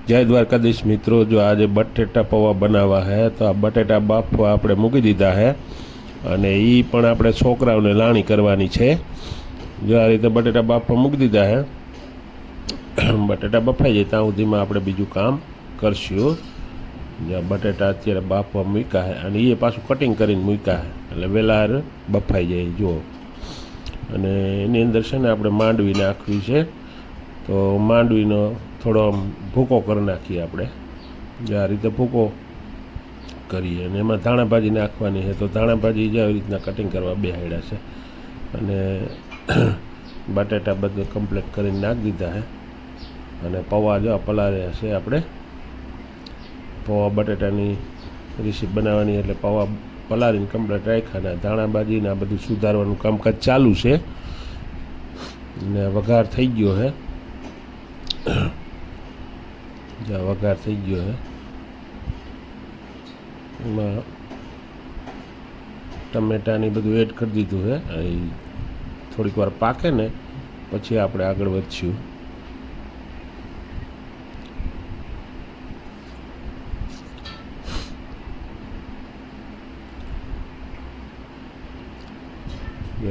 जय द्वारकाधीश मित्रों, जो आज बटेटा पौवा बनावा है तो आ बटेटा बाफवा આપણે મૂકી દીધા है અને એ પણ આપણે છોકરાઓને લાણી કરવાની છે। જો આ રીતે બટેટા બાફવા મૂકી દીધા है, બટેટા બફાઈ જાય ત્યાં સુધીમાં આપણે બીજું કામ કરશું। જ્યાં બટેટા અત્યારે બાફવા મૂક્યા है અને એ પાછું કટિંગ કરીને મૂક્યા है એટલે વહેલા બફાઈ જાય। જુઓ, અને એની અંદર છે ને આપણે માંડવી નાખવી છે, તો માંડવીનો થોડો ભૂકો કરી નાખીએ આપણે। જે આ રીતે ભૂકો કરીએ અને એમાં ધાણાભાજી નાખવાની છે, તો ધાણાભાજી જે આવી રીતના કટિંગ કરવા બેહાડ્યા છે અને બટેટા બધું કમ્પ્લીટ કરીને નાખી દીધા છે અને પૌવા જો પલાળ્યા છે આપણે। પૌવા બટેટાની રેસીપી બનાવવાની એટલે પૌવા પલાળીને કમ્પ્લીટ રાખ્યા, ધાણાભાજીને આ બધું સુધારવાનું કામકાજ ચાલુ છે ને વઘાર થઈ ગયો છે। જ્યાં વઘાર થઈ ગયો છે એમાં ટમેટાની બધું એડ કરી દીધું છે। એ થોડીક વાર પાકે ને પછી આપણે આગળ વધશું।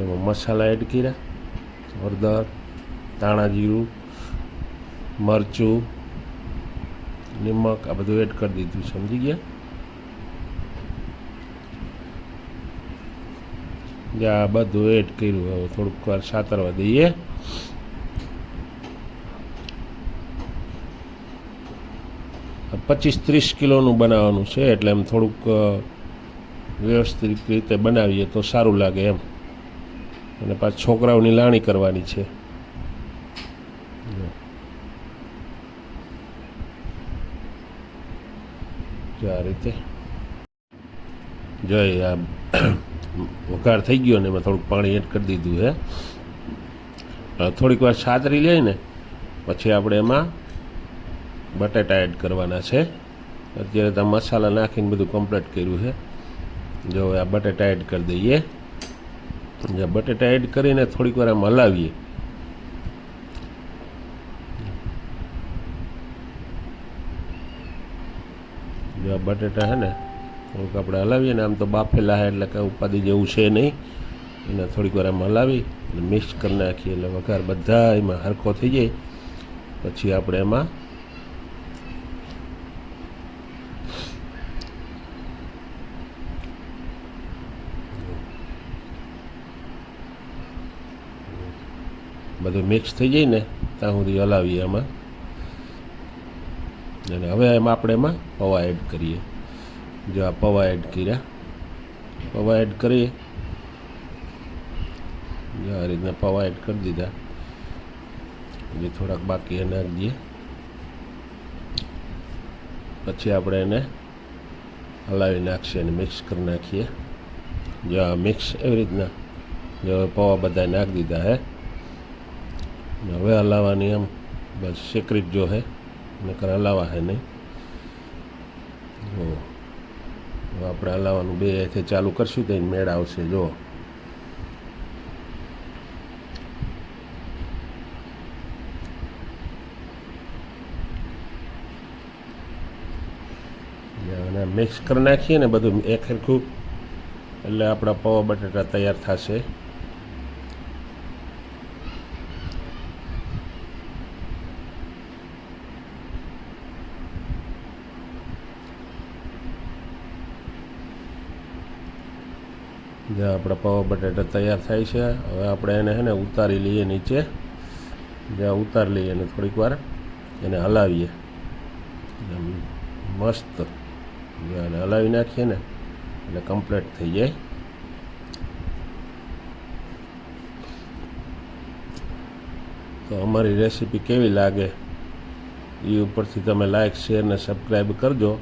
એમાં મસાલા એડ કર્યા, હળદર, ધાણા જીરું, મરચું, નિમક આ બધું એડ કરી દીધું, સમજી ગયા। આ બધું એડ કર્યું, હવે થોડુંક વાર સાતરવા દઈએ। પચીસ 30 કિલોનું બનાવવાનું છે એટલે એમ થોડુંક વ્યવસ્થિત રીતે બનાવીએ તો સારું લાગે એમ, અને પાછું છોકરાઓની લાણી કરવાની છે। આ રીતે જોઈ આ વઘાર થઈ ગયો ને એમાં થોડુંક પાણી એડ કરી દીધું છે। થોડીક વાર સાતરી લઈએ ને પછી આપણે એમાં બટેટા એડ કરવાના છે। અત્યારે તો મસાલા નાખીને બધું કમ્પ્લીટ કર્યું છે। જો આ બટેટા એડ કરી દઈએ। જે બટેટા એડ કરીને થોડીક વાર આમ હલાવીએ। જો બટેટા છે ને થોડુંક આપણે હલાવીએ ને, આમ તો બાફેલા છે એટલે કંઈ ઉપાધિ જેવું છે નહીં, એને થોડીક વાર આમ હલાવી અને મિક્સ કરી નાખીએ એટલે વઘાર બધા એમાં હરખો થઈ જાય। પછી આપણે એમાં બધું મિક્સ થઈ જાય ને ત્યાં સુધી હલાવીએ એમાં, અને હવે એમાં આપણે એમાં પૌવા એડ કરીએ। જો આ પૌવા એડ કર્યા, પૌવા એડ કરીએ, જો આ રીતના પૌવા એડ કરી દીધા, જે થોડાક બાકી એ નાખી દઈએ। પછી આપણે એને હલાવી નાખીએ અને મિક્સ કરી નાખીએ। જો આ મિક્સ એવી રીતના જો પૌવા બધા નાખી દીધા હે, હવે હલાવવાની એમ બસ સિક્રેટ જો હે, નકર હલાવા હે નહીં। જો આપણે હલાવવાનું બે હાથે ચાલુ કરશું તો મેળ આવશે। જો અને મિક્સ કરી નાખીએ ને બધું એક સરખું એટલે આપણા પૌવા બટેટા તૈયાર થશે। જે આપણા પૌવા બટેટા તૈયાર થાય છે, હવે આપણે એને છે ને ઉતારી લઈએ નીચે। જ્યાં ઉતારી લઈએ અને થોડીક વાર એને હલાવીએ મસ્ત, અને હલાવી નાખીએ ને એટલે કમ્પ્લીટ થઈ જાય। તો અમારી રેસીપી કેવી લાગે એ ઉપરથી તમે લાઈક, શેર ને સબસ્ક્રાઈબ કરજો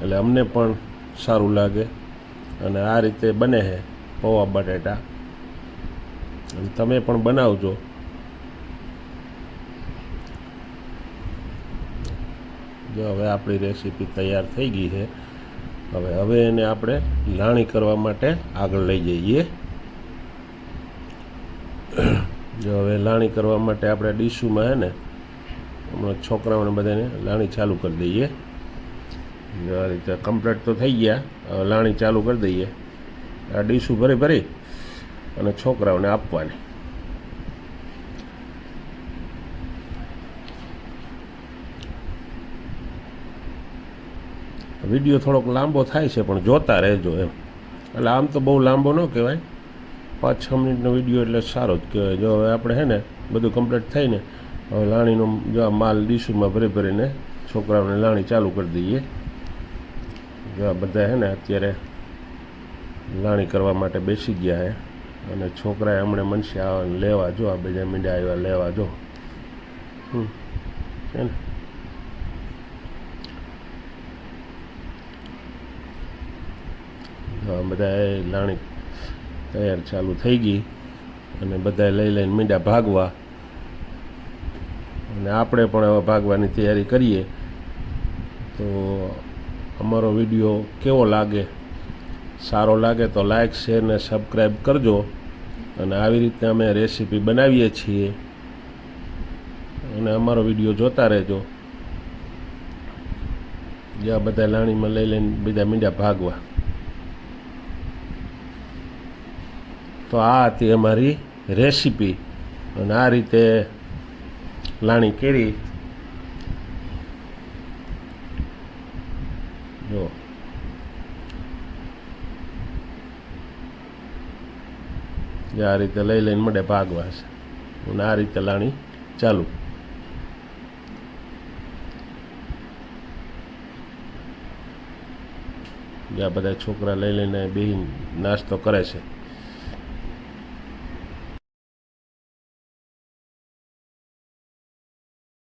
એટલે અમને પણ સારું લાગે। અને આ રીતે બને છે પૌવા બટેટા, અને તમે પણ બનાવજો। જો હવે આપણી રેસીપી તૈયાર થઈ ગઈ છે। હવે એને આપણે લાણી કરવા માટે આગળ લઈ જઈએ। જો હવે લાણી કરવા માટે આપણે ડીશુમાં હે ને હમણાં છોકરાઓને બધાને લાણી ચાલુ કરી દઈએ. આ રીતે કમ્પ્લીટ તો થઈ ગયા. હવે લાણી ચાલુ કરી દઈએ. આ ડીશું ભરી અને છોકરાઓને આપવાની. વિડીયો થોડોક લાંબો થાય છે પણ જોતા રહેજો એમ. એટલે આમ તો બહુ લાંબો ન કહેવાય, 5-6 મિનિટનો વિડીયો એટલે સારો જ કહેવાય. જો હવે આપણે હે ને બધું કમ્પ્લીટ થઈને હવે લાણીનો જો આ માલ ડીશુમાં ભરીને છોકરાઓને લાણી ચાલુ કરી દઈએ. જો આ બધા હે ને અત્યારે લાણી કરવા માટે બેસી ગયા હે અને છોકરાએ હમણાં મનસે લેવા જો આ બધા મીંડા આવ્યા લેવા જો છે ને. બધા લાણી તૈયાર ચાલુ થઈ ગઈ અને બધા લઈને મીંડા ભાગવા. અને આપણે પણ હવે ભાગવાની તૈયારી કરીએ. તો અમારો વિડીયો કેવો લાગે, સારો લાગે તો લાઈક, શેર ને સબસ્ક્રાઈબ કરજો. અને આવી રીતે અમે રેસીપી બનાવીએ છીએ અને અમારો વિડીયો જોતા રહેજો. જ્યાં બધા લાણીમાં લઈને બીજા મીંડા ભાગવા. તો આ હતી અમારી રેસીપી અને આ રીતે લાણી કરી. જો આ રીતે લઈને મળે ભાગવા છે અને આ રીતે લાણી ચાલુ. જ્યાં બધા છોકરા લઈને બેહીને નાસ્તો કરે છે.